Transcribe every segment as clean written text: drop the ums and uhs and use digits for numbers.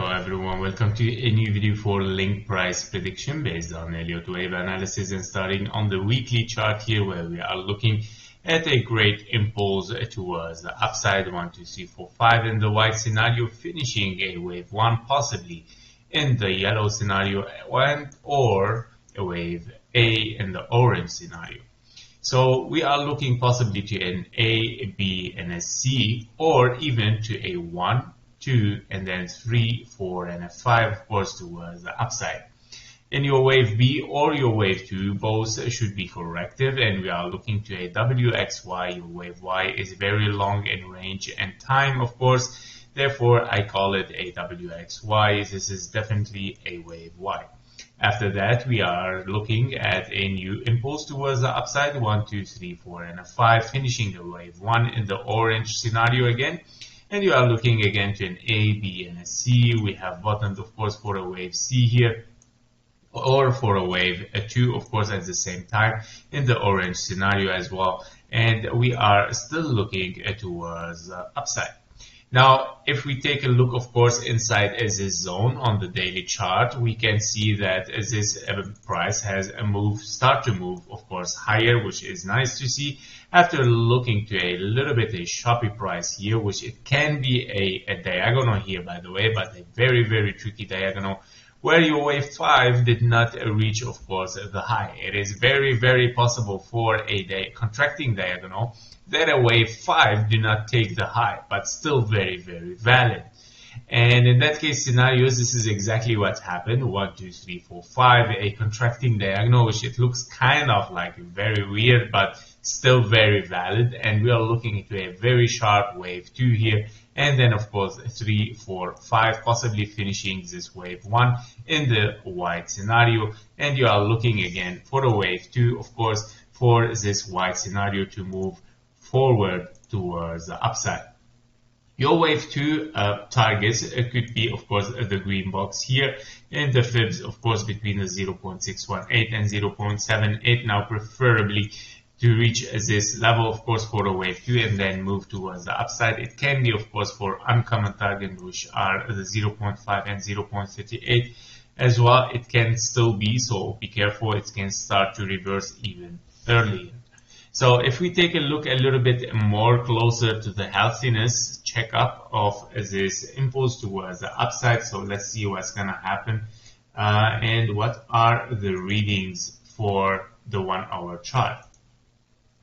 Hello everyone, welcome to a new video for link price prediction based on Elliott wave analysis, and starting on the weekly chart here where we are looking at a great impulse towards the upside 1, 2, 3, 4, 5 in the white scenario, finishing a wave 1 possibly in the yellow scenario or a wave A in the orange scenario. So we are looking possibly to an A, B, and a C, or even to a 1, 2, and then 3, 4, and a 5, of course, towards the upside. In your wave B or your wave 2, both should be corrective, and we are looking to a WXY. Your wave Y is very long in range and time, of course. Therefore, I call it a WXY. This is definitely a wave Y. After that, we are looking at a new impulse towards the upside, 1, 2, 3, 4, and a 5, finishing the wave 1 in the orange scenario again. And you are looking again to an A, B, and a C. We have bottomed, of course, for a wave C here, or for a wave 2, of course, at the same time in the orange scenario as well. And we are still looking towards upside. Now, if we take a look, of course, inside this zone on the daily chart, we can see that this price has start to move, of course, higher, which is nice to see. After looking to a little bit a choppy price here, which it can be a diagonal here, by the way, but a very, very tricky diagonal, where your wave 5 did not reach, of course, the high. It is very, very possible for a contracting diagonal that a wave 5 do not take the high, but still very, very valid. And in that case scenarios, this is exactly what happened. 1, 2, 3, 4, 5, a contracting diagonal, which it looks kind of like very weird, but still very valid. And we are looking into a very sharp wave 2 here. And then, of course, 3, 4, 5, possibly finishing this wave 1 in the white scenario. And you are looking again for a wave 2, of course, for this white scenario to move forward towards the upside. Your wave 2 targets could be, of course, the green box here, and the fibs, of course, between the 0.618 and 0.78. Now, preferably to reach this level, of course, for a wave 2 and then move towards the upside. It can be, of course, for uncommon targets, which are the 0.5 and 0.38 as well. It can still be, so be careful. It can start to reverse even earlier. So if we take a look a little bit more closer to the healthiness checkup of this impulse towards the upside, so let's see what's going to happen and what are the readings for the 1 hour chart.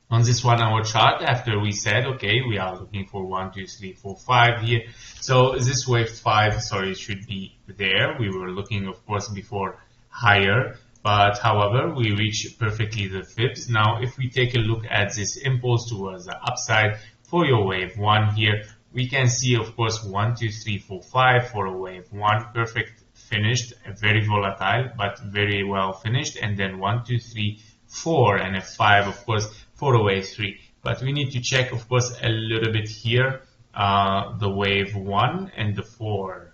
On this 1 hour chart, after we said, okay, we are looking for 1, 2, 3, 4, 5 here. So this wave 5, sorry, should be there. We were looking, of course, before higher. But however, we reach perfectly the fibs. Now, if we take a look at this impulse towards the upside for your wave 1 here, we can see, of course, 1, 2, 3, 4, 5 for a wave 1, perfect finished, very volatile, but very well finished. And then 1, 2, 3, 4, and a 5, of course, for a wave 3. But we need to check, of course, a little bit here, the wave 1 and the 4.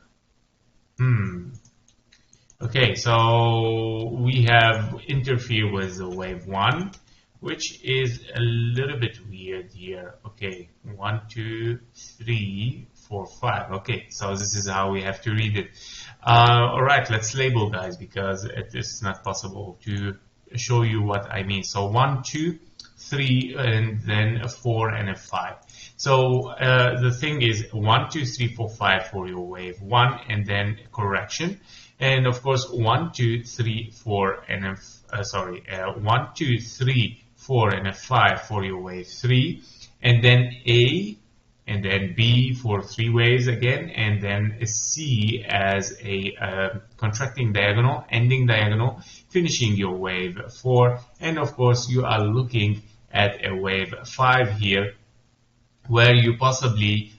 Okay, so we have interfered with the wave 1, which is a little bit weird here. Okay, 1, 2, 3, 4, 5. Okay, so this is how we have to read it. All right, let's label, guys, because it is not possible to show you what I mean. So 1, 2, 3, and then a 4 and a 5. So the thing is 1, 2, 3, 4, 5 for your wave 1, and then correction. And of course, 1, 2, 3, 4, and a 1, 2, 3, 4, and a 5 for your wave 3, and then A, and then B for 3 waves again, and then a C as a contracting diagonal, ending diagonal, finishing your wave 4, and of course, you are looking at a wave 5 here, where you possibly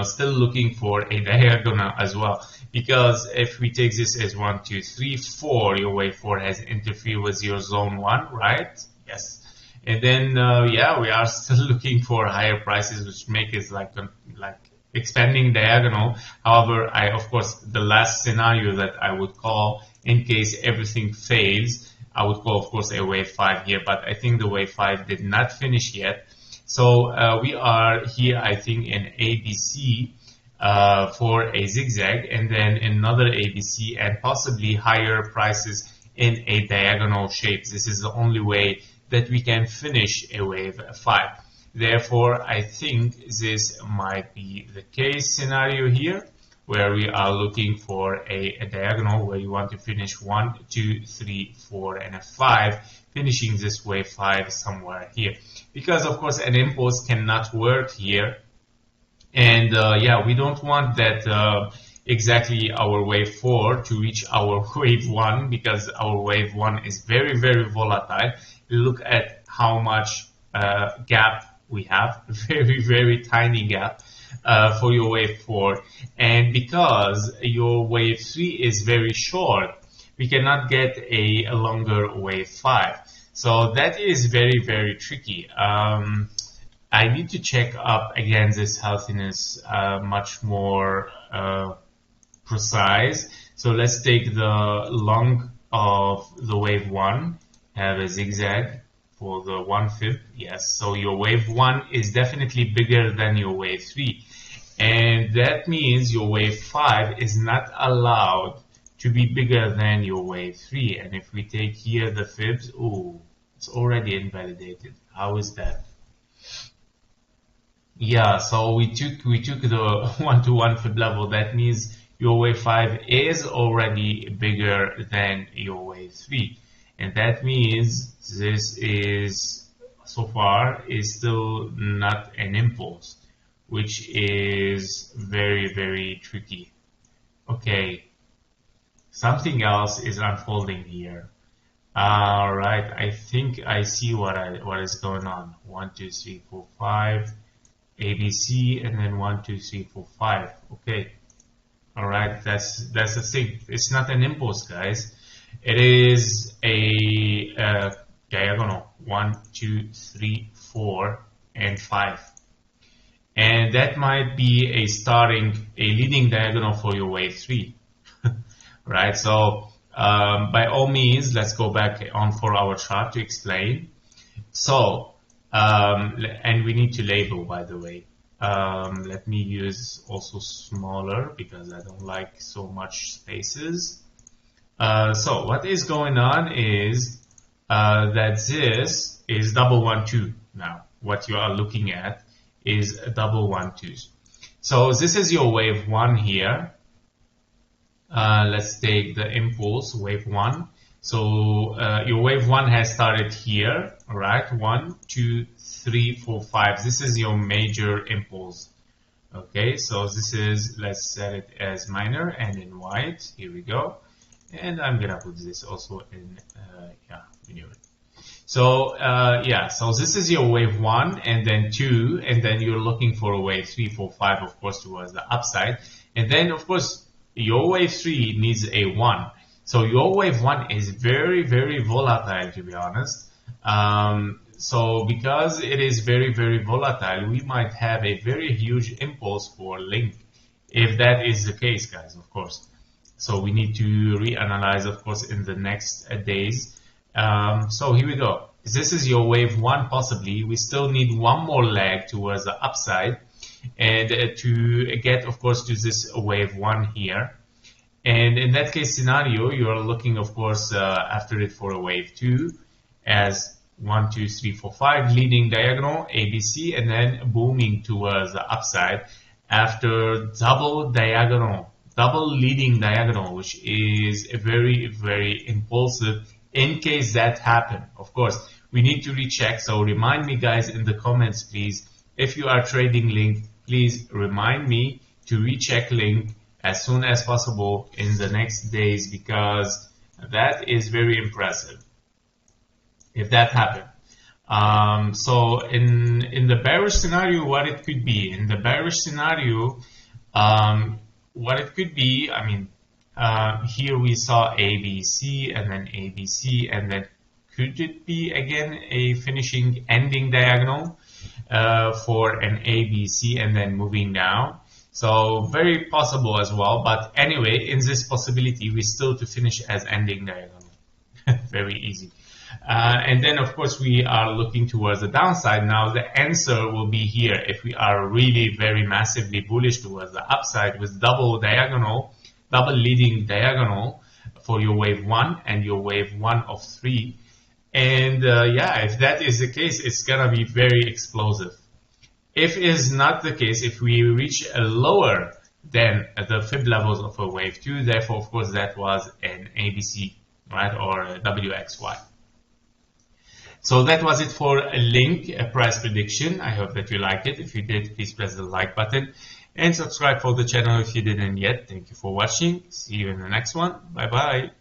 still looking for a diagonal as well. Because if we take this as 1, 2, 3, 4, your wave 4 has interfered with your zone 1, right? Yes. And then, yeah, we are still looking for higher prices, which make it like expanding diagonal. However, of course, the last scenario that I would call, in case everything fails, I would call, of course, a wave 5 here. But I think the wave 5 did not finish yet. So we are here, I think, in ABC. for a zigzag, and then another ABC, and possibly higher prices in a diagonal shape. This is the only way that we can finish a wave 5. Therefore, I think this might be the case scenario here, where we are looking for a diagonal where you want to finish 1, 2, 3, 4, and a 5, finishing this wave 5 somewhere here. Because of course an impulse cannot work here, and yeah, we don't want that exactly our wave 4 to reach our wave 1, because our wave 1 is very, very volatile. Look at how much gap we have, very, very tiny gap for your wave 4. And because your wave 3 is very short, we cannot get a longer wave 5. So that is very, very tricky. I need to check up again this healthiness much more precise. So let's take the long of the wave 1, have a zigzag for the 1/5. Yes, so your wave 1 is definitely bigger than your wave 3. And that means your wave 5 is not allowed to be bigger than your wave 3. And if we take here the fibs, ooh, it's already invalidated. How is that? Yeah, so we took the 1-to-1 fib level. That means your wave 5 is already bigger than your wave 3. And that means this is, so far, is still not an impulse, which is very, very tricky. Okay, something else is unfolding here. All right, I think I see what is going on. 1, 2, 3, 4, 5, ABC, and then 1, 2, 3, 4, 5. Okay, all right, that's the thing. It's not an impulse, guys. It is a diagonal. 1, 2, 3, 4, and 5. And that might be a leading diagonal for your wave 3, right? So by all means, let's go back on for our chart to explain. So, and we need to label, by the way. Let me use also smaller because I don't like so much spaces. So what is going on is that this is double 1, 2 now. What you are looking at is double 1, 2s. So this is your wave 1 here. Let's take the impulse, wave 1. So your wave 1 has started here, all right? 1, 2, 3, 4, 5. This is your major impulse. Okay, so this is, let's set it as minor and in white. Here we go. And I'm gonna put this also in, yeah, we knew it. So yeah, so this is your wave 1 and then 2, and then you're looking for a wave 3, 4, 5, of course, towards the upside. And then, of course, your wave 3 needs a 1. So your wave 1 is very, very volatile, to be honest. So because it is very, very volatile, we might have a very huge impulse for link, if that is the case, guys, of course. So we need to reanalyze, of course, in the next days. So here we go. This is your wave 1 possibly. We still need one more leg towards the upside, and to get, of course, to this wave 1 here. And in that case scenario, you are looking, of course, after it for a wave 2 as 1, 2, 3, 4, 5 leading diagonal, ABC, and then booming towards the upside after double diagonal, double leading diagonal, which is a very, very impulsive. In case that happen, of course, we need to recheck. So remind me, guys, in the comments, please. If you are trading Link, please remind me to recheck Link as soon as possible in the next days, because that is very impressive if that happened. So in the bearish scenario, what it could be? In the bearish scenario, what it could be, I mean, here we saw ABC and then ABC, and then could it be again a finishing ending diagonal for an ABC and then moving down? So very possible as well. But anyway, in this possibility, we still to finish as ending diagonal. Very easy. And then, of course, we are looking towards the downside. Now, the answer will be here if we are really very massively bullish towards the upside with double leading diagonal for your wave 1 and your wave 1 of 3. And yeah, if that is the case, it's gonna be very explosive. If it is not the case, if we reach a lower than the fib levels of a wave 2, therefore, of course, that was an ABC, right, or a WXY. So that was it for a link, a price prediction. I hope that you liked it. If you did, please press the like button and subscribe for the channel if you didn't yet. Thank you for watching. See you in the next one. Bye bye.